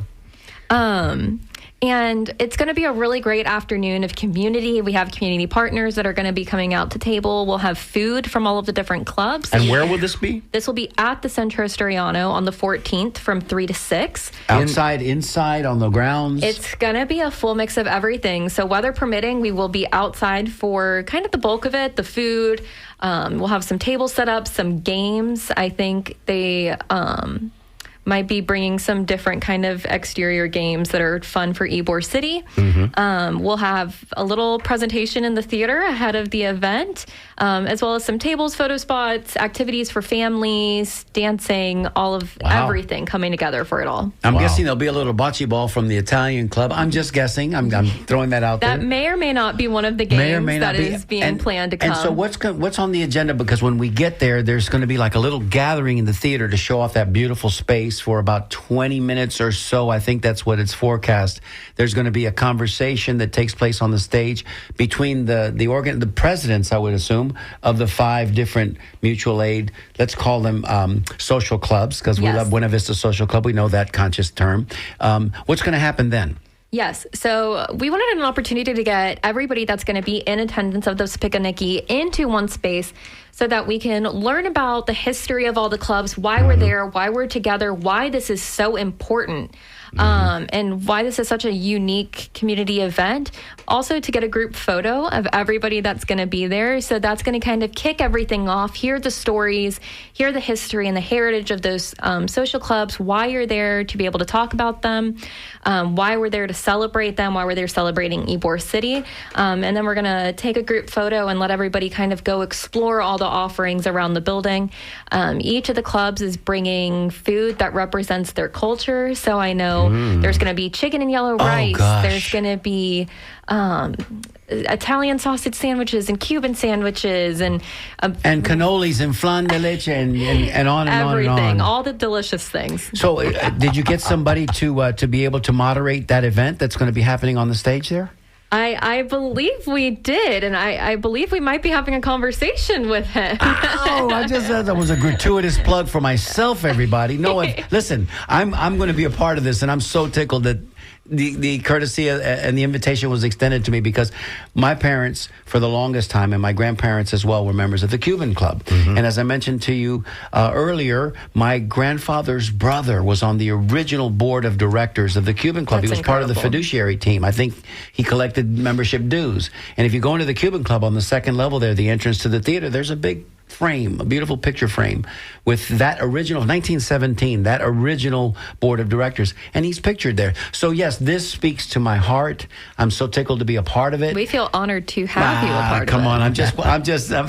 And it's going to be a really great afternoon of community. We have community partners that are going to be coming out to table. We'll have food from all of the different clubs. And where will this be? This will be at the Centro Asturiano on the 14th from 3 to 6. Outside, inside, on the grounds. It's going to be a full mix of everything. So weather permitting, we will be outside for kind of the bulk of it, the food. We'll have some tables set up, some games. I think they might be bringing some different kind of exterior games that are fun for Ybor City. We'll have a little presentation in the theater ahead of the event, as well as some tables, photo spots, activities for families, dancing, all of everything coming together for it all. I'm guessing there'll be a little bocce ball from the Italian club. I'm just guessing. I'm throwing that out there. That may or may not be one of the games that is being planned to come. And so what's on the agenda? Because when we get there, there's going to be like a little gathering in the theater to show off that beautiful space for about 20 minutes or so. I think that's what it's forecast. There's going to be a conversation that takes place on the stage between the presidents, I would assume, of the 5 different mutual aid, let's call them social clubs, because we love Buena Vista Social Club. We know that conscious term. What's going to happen then? Yes. So we wanted an opportunity to get everybody that's going to be in attendance of this picnic into one space so that we can learn about the history of all the clubs, why we're there, why we're together, why this is so important. And why this is such a unique community event. Also to get a group photo of everybody that's going to be there. So that's going to kind of kick everything off, hear the stories, hear the history and the heritage of those social clubs, why you're there to be able to talk about them, why we're there to celebrate them, why we're there celebrating Ybor City. And then we're going to take a group photo and let everybody kind of go explore all the offerings around the building. Each of the clubs is bringing food that represents their culture. So I know there's going to be chicken and yellow rice. There's going to be Italian sausage sandwiches and Cuban sandwiches and cannolis and flan de leche and on and everything, on and on. all the delicious things. So did you get somebody to be able to moderate that event that's going to be happening on the stage there? I believe we did, and I believe we might be having a conversation with him. I just thought that was a gratuitous plug for myself, everybody. No, listen, I'm going to be a part of this, and I'm so tickled that the courtesy and the invitation was extended to me because my parents, for the longest time, and my grandparents as well, were members of the Cuban Club. And as I mentioned to you earlier, my grandfather's brother was on the original board of directors of the Cuban Club. That's he was part of the incredible. fiduciary team. I think he collected membership dues. And if you go into the Cuban Club on the second level there, the entrance to the theater, there's a big frame, a beautiful picture frame with that original 1917, that original board of directors, and he's pictured there. So yes, this speaks to my heart. I'm so tickled to be a part of it. We feel honored to have you a part of it. Come on, I'm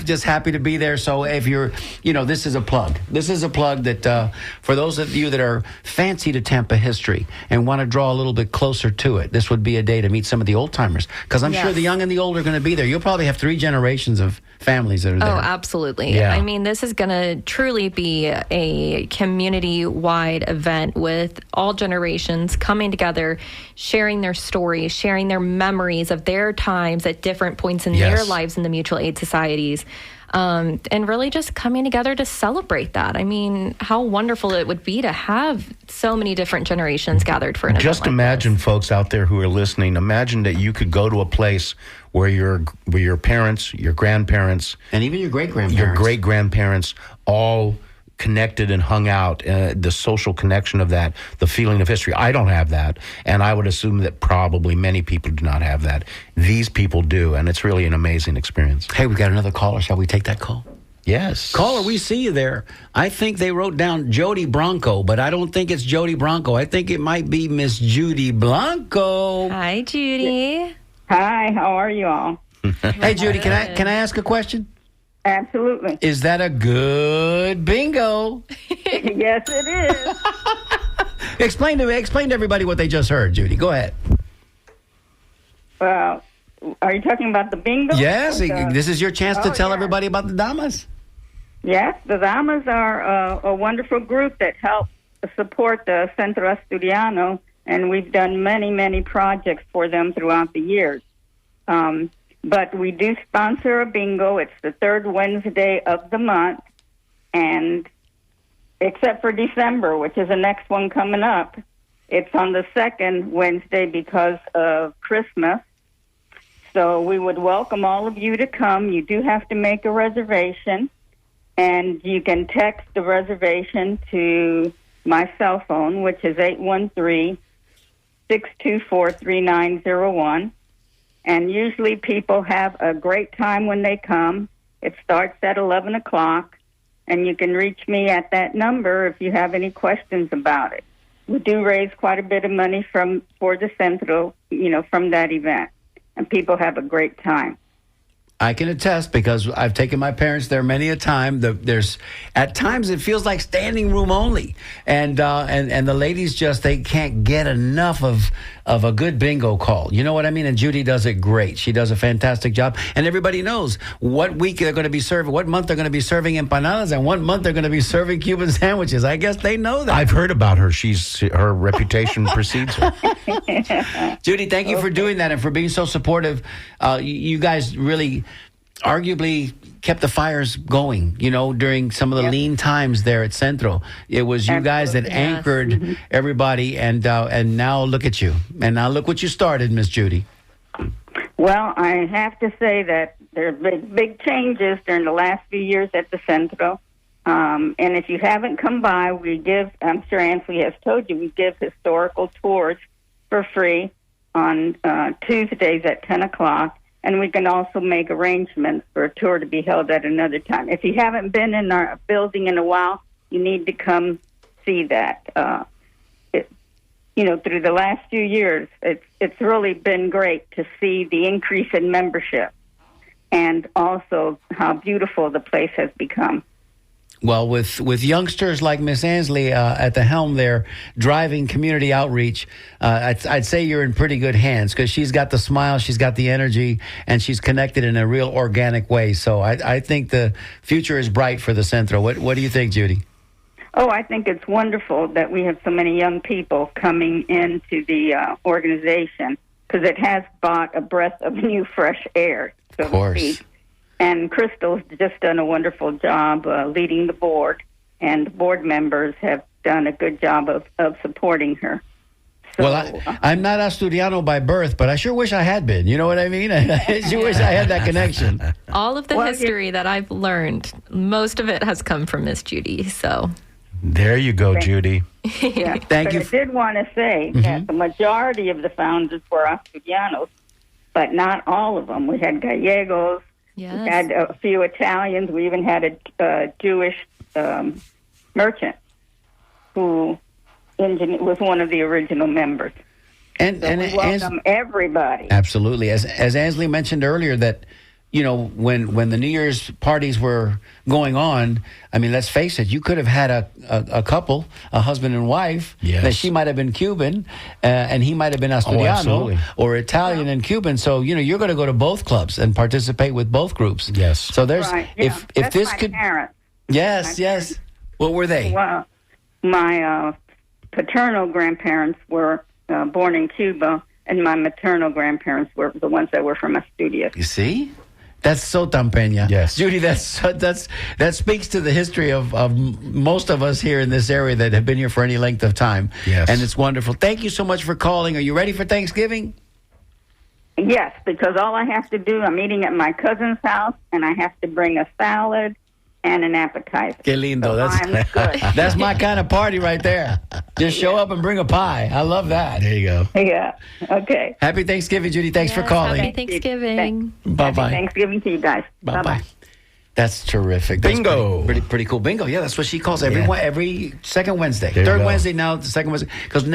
just happy to be there. So if you're, this is a plug. This is a plug that for those of you that are fancy to Tampa history and want to draw a little bit closer to it, this would be a day to meet some of the old timers because I'm sure the young and the old are going to be there. You'll probably have 3 generations of families that are there. Oh, absolutely. Yeah. I mean, this is going to truly be a community-wide event with all generations coming together, sharing their stories, sharing their memories of their times at different points in their lives in the mutual aid societies. And really just coming together to celebrate that. I mean, how wonderful it would be to have so many different generations gathered for an event Just like imagine, this. folks out there who are listening, imagine that you could go to a place where your parents, your grandparents, and even your great-grandparents. your great-grandparents all connected and hung out, the social connection of that, the feeling of history. I don't have that, and I would assume that probably many people do not have that. These people do, and it's really an amazing experience. Hey, we got another caller. Shall we take that call? Yes. Caller, we see you there. I think they wrote down Jody Bronco, but I don't think it's Jody Bronco. I think it might be Miss Judy Blanco. Hi, Judy. Hi, how are you all? Hey, Judy, can I ask a question? Absolutely. Is that a good bingo? Yes, it is. Explain to everybody what they just heard, Judy. Go ahead. Are you talking about the bingo? Yes, this is your chance to tell everybody about the Damas. Yes, the Damas are a wonderful group that help support the Centro Asturiano, and we've done many, many projects for them throughout the years. But we do sponsor a bingo. It's the third Wednesday of the month, and except for December, which is the next one coming up, it's on the second Wednesday because of Christmas. So we would welcome all of you to come. You do have to make a reservation, and you can text the reservation to my cell phone, which is 813-624-3901. And usually people have a great time when they come. It starts at 11 o'clock, and you can reach me at that number if you have any questions about it. We do raise quite a bit of money for the Centro, from that event, and people have a great time. I can attest because I've taken my parents there many a time. There's at times it feels like standing room only, and the ladies they can't get enough of a good bingo call. You know what I mean? And Judy does it great. She does a fantastic job, and everybody knows what week they're going to be serving, what month they're going to be serving empanadas, and what month they're going to be serving Cuban sandwiches. I guess they know that. I've heard about her. Her reputation precedes her. Judy, thank you for doing that and for being so supportive. You guys really arguably kept the fires going, during some of the lean times there at Centro. It was you guys that anchored everybody, and now look at you. And now look what you started, Miss Judy. Well, I have to say that there have been big changes during the last few years at the Centro. And if you haven't come by, I'm sure Ansley has told you, we give historical tours for free on Tuesdays at 10 o'clock. And we can also make arrangements for a tour to be held at another time. If you haven't been in our building in a while, you need to come see that. Through the last few years, it's really been great to see the increase in membership and also how beautiful the place has become. Well, with youngsters like Miss Ansley at the helm there, driving community outreach, I'd say you're in pretty good hands because she's got the smile, she's got the energy, and she's connected in a real organic way. So I think the future is bright for the Centro. What do you think, Judy? Oh, I think it's wonderful that we have so many young people coming into the organization because it has brought a breath of new, fresh air, so to speak. And Crystal's just done a wonderful job leading the board, and the board members have done a good job of supporting her. So, well, I'm not Asturiano by birth, but I sure wish I had been. You know what I mean? I sure wish I had that connection. All of the history that I've learned, most of it has come from Miss Judy, so... There you go, Judy. Yeah. Thank you. I did want to say that the majority of the founders were Asturianos, but not all of them. We had Gallegos. Yes. We had a few Italians. We even had a Jewish merchant who was one of the original members. And we welcome everybody. Absolutely. As Ansley mentioned earlier, that when the New Year's parties were going on, I mean, let's face it, you could have had a couple, a husband and wife, that she might have been Cuban, and he might have been Asturiano or Italian and Cuban. So, you're going to go to both clubs and participate with both groups. Yes. So there's, if That's this my could... parents. Yes. What were they? Well, my paternal grandparents were born in Cuba, and my maternal grandparents were the ones that were from Asturias. You see? That's so Tampeña. Yes. Judy, that speaks to the history of most of us here in this area that have been here for any length of time. Yes. And it's wonderful. Thank you so much for calling. Are you ready for Thanksgiving? Yes, because all I have to do, I'm eating at my cousin's house, and I have to bring a salad and an appetizer. Que lindo. So I'm good. That's my kind of party right there. Just show up and bring a pie. I love that. There you go. Yeah. Okay. Happy Thanksgiving, Judy. Thanks for calling. Happy Thanksgiving. Bye-bye. Happy Thanksgiving to you guys. Bye-bye. That's terrific. That's Bingo. pretty cool. Bingo. Yeah, that's what she calls every second Wednesday. There you Third go. Wednesday now, the second Wednesday. Because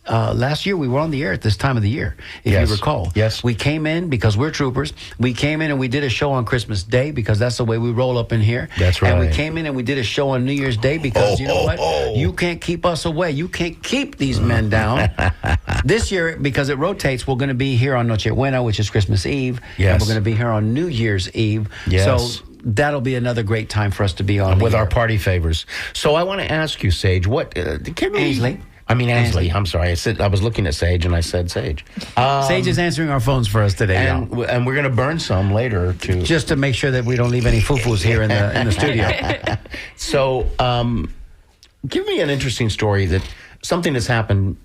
last year we were on the air at this time of the year, if Yes. you recall. Yes. We came in because we're troopers. We came in and we did a show on Christmas Day because that's the way we roll up in here. That's And we right. came in and we did a show on New Year's Day because you know what? You can't keep us away. You can't keep these men down. This year, because it rotates, we're going to be here on Noche Buena, which is Christmas Eve. Yes. And we're going to be here on New Year's Eve. Yes. So that'll be another great time for us to be on With the our air. party favors. So I want to ask you, Sage, what... can we, Ainsley. Ainsley. I'm sorry. I was looking at Sage and I said Sage. Sage is answering our phones for us today, And y'all. and we're going to burn some later to... Just to make sure that we don't leave any foo-foos here in the studio. So, give me an interesting story that something that's happened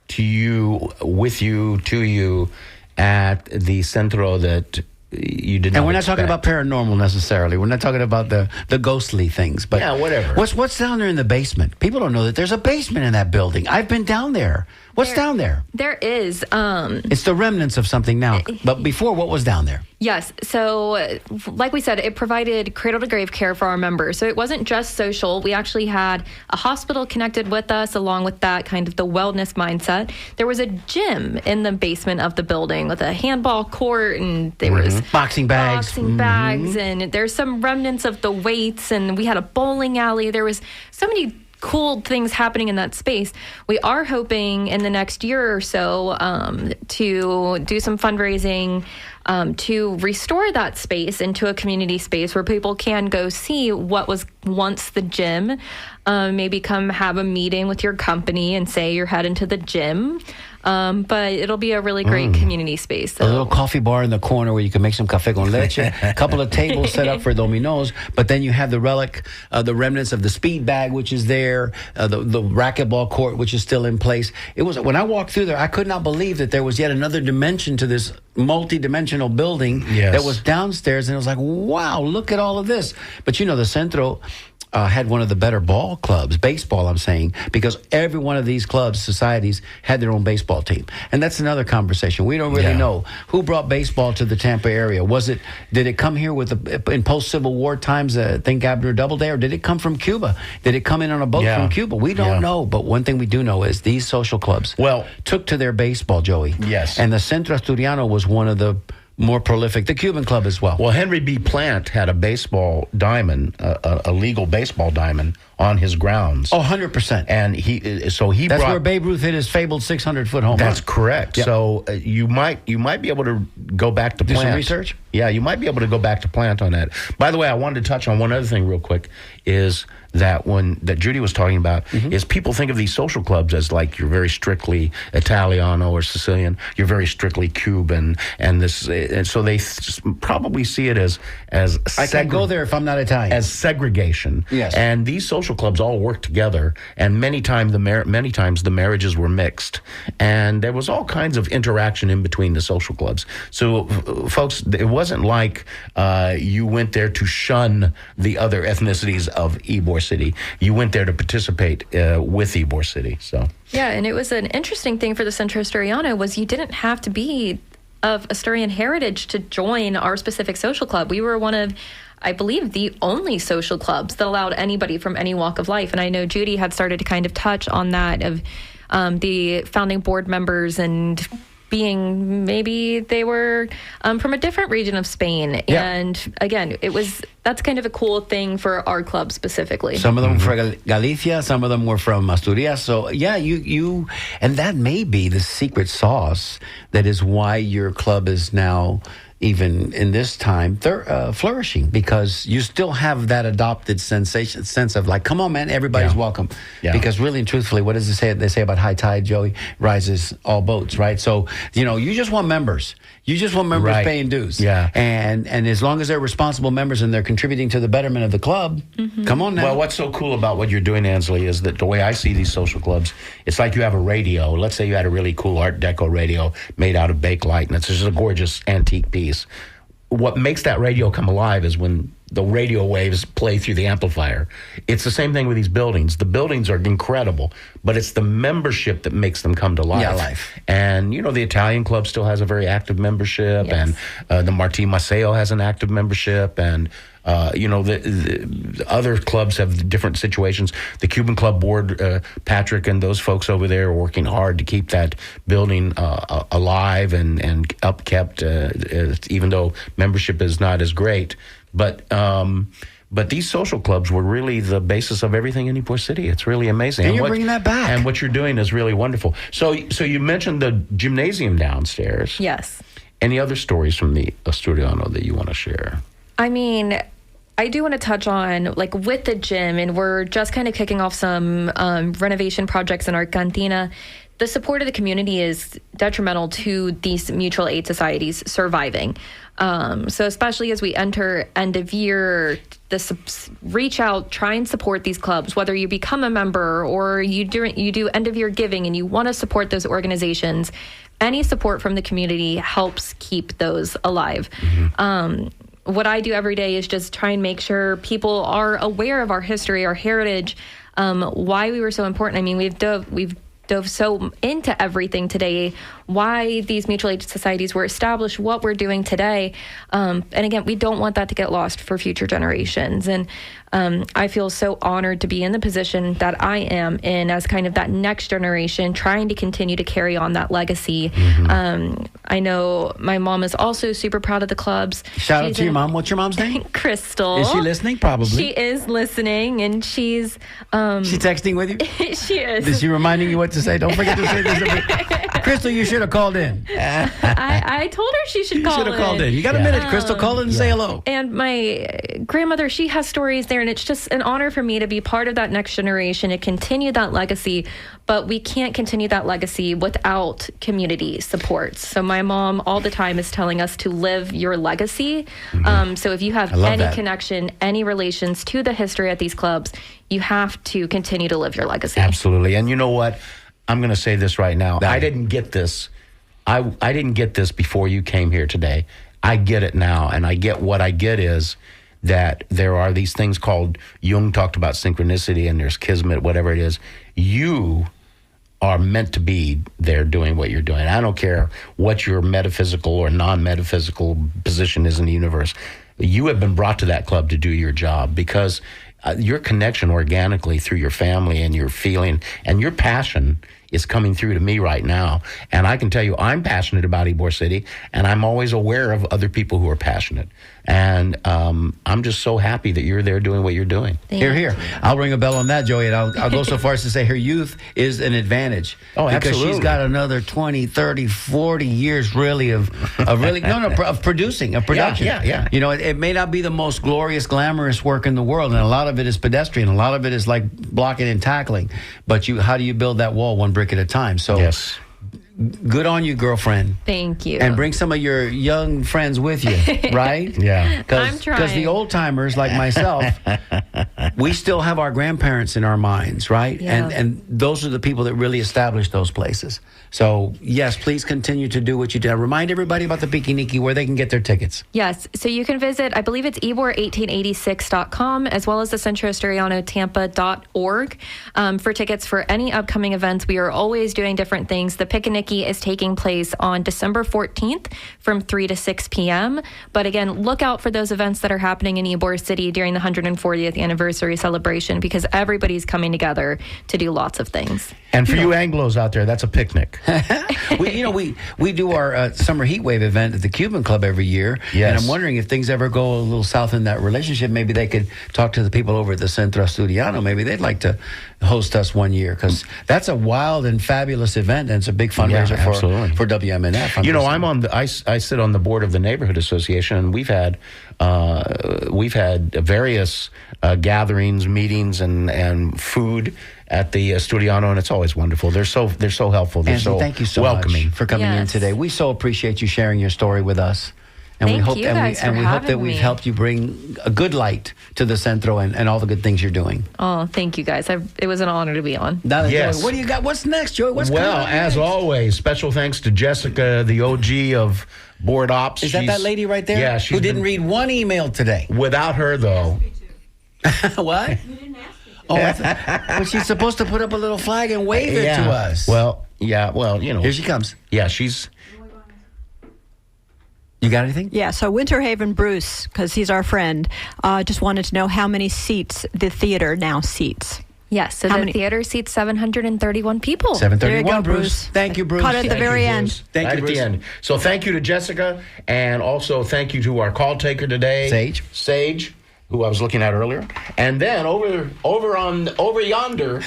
to you, with you, to you, at the Centro that you did not And we're not talking about expect. paranormal necessarily. We're not talking about the ghostly things. But Yeah, whatever. What's down there in the basement? People don't know that there's a basement in that building. I've been down there. What's down there? There is. It's the remnants of something now. But before, what was down there? Yes. So, like we said, it provided cradle to grave care for our members. So it wasn't just social. We actually had a hospital connected with us, along with that kind of the wellness mindset. There was a gym in the basement of the building with a handball court, and there was Boxing bags. boxing bags, and there's some remnants of the weights, and we had a bowling alley. There was so many cool things happening in that space. We are hoping in the next year or so to do some fundraising to restore that space into a community space where people can go see what was once the gym. Maybe come have a meeting with your company and say you're heading to the gym. But it'll be a really great community space. A little coffee bar in the corner where you can make some café con leche. A couple of tables set up for dominos. But then you have the relic, the remnants of the speed bag, which is there, the racquetball court, which is still in place. It was when I walked through there, I could not believe that there was yet another dimension to this multi-dimensional building Yes. that was downstairs. And it was like, wow, look at all of this. But you know, the Centro had one of the better ball clubs, baseball, I'm saying, because every one of these clubs, societies, had their own baseball team. And that's another conversation. We don't really know who brought baseball to the Tampa area. Did it come here in post-Civil War times, think Abner Doubleday, or did it come from Cuba? Did it come in on a boat from Cuba? We don't know. But one thing we do know is these social clubs took to their baseball, Joey. Yes. And the Centro Asturiano was one of the more prolific, the Cuban club as well. Well, Henry B. Plant had a baseball diamond, a legal baseball diamond, on his grounds. Oh, 100%. And That's brought, where Babe Ruth hit his fabled 600-foot home run. That's correct. Yep. So you might be able to go back to Do Plant. some research? Yeah, you might be able to go back to Plant on that. By the way, I wanted to touch on one other thing real quick, is that that Judy was talking about, is people think of these social clubs as like you're very strictly Italiano or Sicilian, you're very strictly Cuban, and so they probably see it as I can't go there if I'm not Italian. as segregation. Yes. And these social clubs all work together, and many times the marriages were mixed, and there was all kinds of interaction in between the social clubs. So, folks, it wasn't like you went there to shun the other ethnicities of Ybor City. You went there to participate with Ybor City. So. Yeah, and it was an interesting thing for the Centro Asturiano was you didn't have to be of Asturian heritage to join our specific social club. We were one of, I believe, the only social clubs that allowed anybody from any walk of life. And I know Judy had started to kind of touch on that of the founding board members and being maybe they were from a different region of Spain. Yeah. And again, that's kind of a cool thing for our club specifically. Some of them were from Galicia, some of them were from Asturias. So, yeah, you and that may be the secret sauce that is why your club is now, even in this time, flourishing, because you still have that adopted sense of like, come on, man, everybody's welcome. Yeah. Because really and truthfully, what does it say? They say about high tide, Joey, rises all boats, right? So, you just want members. You just want members Right. paying dues. Yeah. And as long as they're responsible members and they're contributing to the betterment of the club, come on now. Well, what's so cool about what you're doing, Ansley, is that the way I see these social clubs, it's like you have a radio. Let's say you had a really cool Art Deco radio made out of Bakelite, and it's just a gorgeous antique piece. what makes that radio come alive is when the radio waves play through the amplifier. It's the same thing with these buildings. The buildings are incredible, but it's the membership that makes them come to life. Yeah, life. And, the Italian club still has a very active membership, Yes. and the Martín Maceo has an active membership, and the other clubs have different situations. The Cuban Club Board, Patrick and those folks over there are working hard to keep that building alive and upkept, even though membership is not as great. But these social clubs were really the basis of everything in Ybor City. It's really amazing. And you're bringing that back. And what you're doing is really wonderful. So you mentioned the gymnasium downstairs. Yes. Any other stories from the Asturiano that you want to share? I mean, I do want to touch on, like, with the gym, and we're just kind of kicking off some renovation projects in our cantina. The support of the community is detrimental to these mutual aid societies surviving. So especially as we enter end of year, reach out, try and support these clubs, whether you become a member or you do end of year giving and you want to support those organizations. Any support from the community helps keep those alive. What I do every day is just try and make sure people are aware of our history, our heritage, why we were so important. I mean, we've dove so into everything today, why these mutual aid societies were established, what we're doing today. And again, we don't want that to get lost for future generations. And I feel so honored to be in the position that I am in as kind of that next generation, trying to continue to carry on that legacy. I know my mom is also super proud of the clubs. Shout out to your mom. What's your mom's name? Crystal. Is she listening? Probably. She is listening, and she's... She texting with you? She is. Is she reminding you what to say? Don't forget to say this. Crystal, you should have called in. I told her she should call in. Should have called in. You got a minute, Crystal. Call in and say hello. And my grandmother, she has stories there, and it's just an honor for me to be part of that next generation and continue that legacy. But we can't continue that legacy without community support. So my mom all the time is telling us to live your legacy. So if you have any connection, any relations to the history at these clubs, you have to continue to live your legacy. Absolutely. And you know what? I'm going to say this right now. I didn't get this. I didn't get this before you came here today. I get it now. And I get what I get is that there are these things called, Jung talked about synchronicity, and there's kismet, whatever it is. You are meant to be there doing what you're doing. I don't care what your metaphysical or non-metaphysical position is in the universe. You have been brought to that club to do your job because your connection organically through your family and your feeling and your passion is coming through to me right now. And I can tell you, I'm passionate about Ybor City, and I'm always aware of other people who are passionate. And I'm just so happy that you're there doing what you're doing. Here. I'll ring a bell on that, Joey, and I'll go so far as to say her youth is an advantage. Oh, because absolutely. she's got another 20, 30, 40 years really of production. Yeah. You know, it may not be the most glorious, glamorous work in the world, and a lot of it is pedestrian. A lot of it is like blocking and tackling. But how do you build that wall one brick at a time? So yes. Good on you, girlfriend. Thank you. And bring some of your young friends with you, right? Yeah. I'm trying. Because the old timers like myself, we still have our grandparents in our minds, right? Yeah. And those are the people that really established those places. So, yes, please continue to do what you do. Remind everybody about the Pikiniki, where they can get their tickets. Yes. So you can visit, I believe it's Ybor1886.com, as well as the CentroAsturianoTampa.org for tickets for any upcoming events. We are always doing different things. The Pikiniki is taking place on December 14th from 3 to 6 p.m. But again, look out for those events that are happening in Ybor City during the 140th anniversary celebration, because everybody's coming together to do lots of things. And for you Anglos out there, that's a picnic. We do our summer heat wave event at the Cuban Club every year. Yes. And I'm wondering if things ever go a little south in that relationship, maybe they could talk to the people over at the Centro Asturiano. Maybe they'd like to host us one year, because that's a wild and fabulous event, and it's a big fundraiser for WMNF. I sit on the board of the Neighborhood Association, and we've had various gatherings, meetings, and food at the Asturiano, and it's always wonderful. They're so helpful. They're Anthony, thank you so welcoming much for coming in Yes. today. We so appreciate you sharing your story with us. And Thank we hope you and guys we for hope that having we've me. helped you bring a good light to the Centro and all the good things you're doing. Oh, thank you guys. It was an honor to be on. Now, Yes. Joey, what do you got? What's next, Joey? What's Well, coming up as next? always, special thanks to Jessica, the OG of Board Ops. Is that She's- that lady right there? Yeah, who didn't read one email today? Without her, though, What? You didn't ask me to. Oh, well, she's supposed to put up a little flag and wave it to us. Well, yeah, well, you know. Here she comes. Yeah, she's. You got anything? Yeah, so Winter Haven Bruce, because he's our friend, just wanted to know how many seats the theater now seats. Yes, so How the many- theater seats 731 people. 7:31, There you go, Bruce. Bruce. Thank you, Bruce. Caught it at the Thank you, very Bruce. end. Thank right you, at Bruce. the end. So thank you to Jessica, and also thank you to our call taker today, Sage, who I was looking at earlier, and then over yonder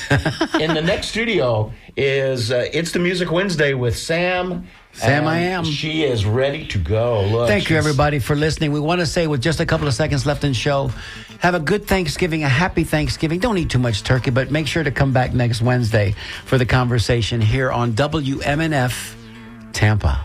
in the next studio is It's the Music Wednesday with Sam. Sam, and I am. She is ready to go. Look, Thank you, she's- everybody, for listening. We want to say, with just a couple of seconds left in the show, have a good Thanksgiving, a happy Thanksgiving. Don't eat too much turkey, but make sure to come back next Wednesday for the conversation here on WMNF Tampa.